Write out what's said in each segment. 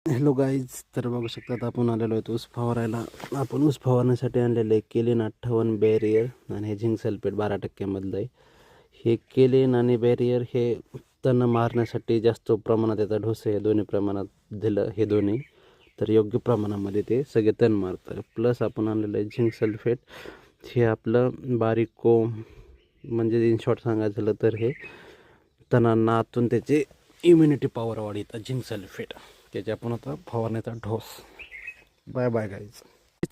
Hello guys, तर बघू शकतात आपण आलेलो आहे ऊस फवारायला. आपण ऊस फवारण्यासाठी आणलेलं आहे केलिन 58 बॅरियर आणि हे झिंक सल्फेट 12% आहे. हे केलिन आणि बॅरियर हे तण मारण्यासाठी जास्त प्रमाणात याचा ढोस आहे. दोन्ही प्रमाणात दिलं हे दोन्ही, तर योग्य प्रमाणामध्ये ते सगळे तण मारतात. प्लस आपण आणलेलं आहे झिंक सल्फेट. हे आपलं बारीक कोंब, म्हणजे इन शॉर्ट सांगायचं झालं तर हे तणांना आतून त्याचे इम्युनिटी पॉवर वाढवतात. झिंक सल्फेट त्याची आपण आता फवारण्याचा ढोस. Bye bye guys.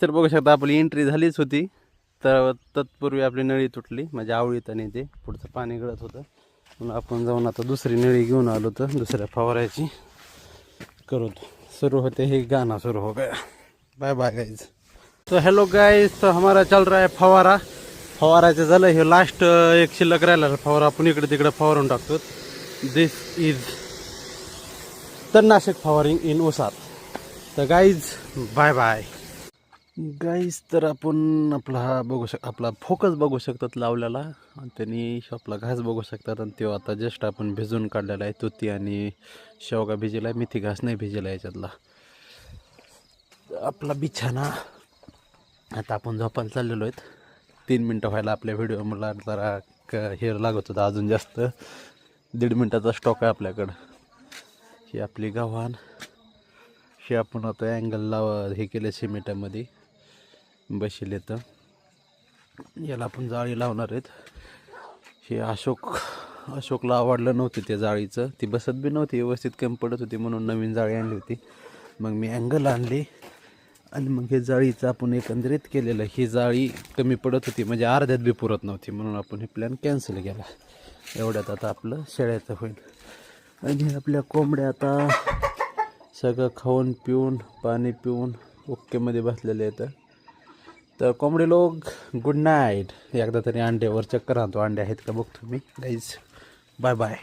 तर बघू शकता आपली एंट्री झालीच होती, तर तत्पूर्वी आपली नळी तुटली, म्हणजे आवळीत आणि ते पुढचं पाणी गळत होतं. म्हणून आपण जाऊन आता दुसरी नळी घेऊन आलो, तर दुसऱ्या फवारायची करू. शुरू होते ही गाना शुरू हो गया. Bye bye guys. तो हेलो गाइज, तो हमारा चल रहा है फवारा. फवारायचं झालं, हे लास्ट एक शिल्लक राहिला फवारा आपण इकडे तिकडे फवारून टाकतो. दिस इज तणनाशक फवारिंग इन ऊसात. तर गाईज बाय बाय गाईज. तर आपण आपला हा बघू आपला फोकस बघू शकतात लावलेला, आणि त्यांनी आपला घास बघू शकतात. आणि तो आता जस्ट आपण भिजून काढलेला आहे. तुती आणि शेवगा भिजेला आहे, मेथी घास नाही भिजेला याच्यातला. आपला बिछाना आता आपण झोपायला चाललेलो आहेत. 3 मिनटं व्हायला आपल्या व्हिडिओ. मला जरा हे लागत होतं अजून जास्त, 1.5 मिनटाचा स्टॉक आहे आपल्याकडं. ही आपली गव्हाण. हे आपण आता अँगल हे केलं सिमेंटामध्ये बसले, तर याला आपण जाळी लावणार आहेत. हे अशोकला आवडलं नव्हतं त्या जाळीचं, ती बसत बी नव्हती व्यवस्थित, कमी पडत होती, म्हणून नवीन जाळी आणली होती. मग मी अँगल आणली आणि मग हे जाळीचं आपण एकंदरीत केलेलं. ही जाळी कमी पडत होती, म्हणजे अर्ध्यात बी पुरत नव्हती, म्हणून आपण हे प्लॅन कॅन्सल केला. एवढ्यात आता आपलं शेळ्याचं होईल. आणि आपल्या कोंबड्या आता सगळं खाऊन पिऊन पाणी पिऊन ओकेमध्ये बसलेले आहेत. तर कोंबडे लोक गुड नाईट. एकदा तरी अंड्यावर चक्कर आणतो, अंडे आहेत का बघतो मी गाईज. Bye bye.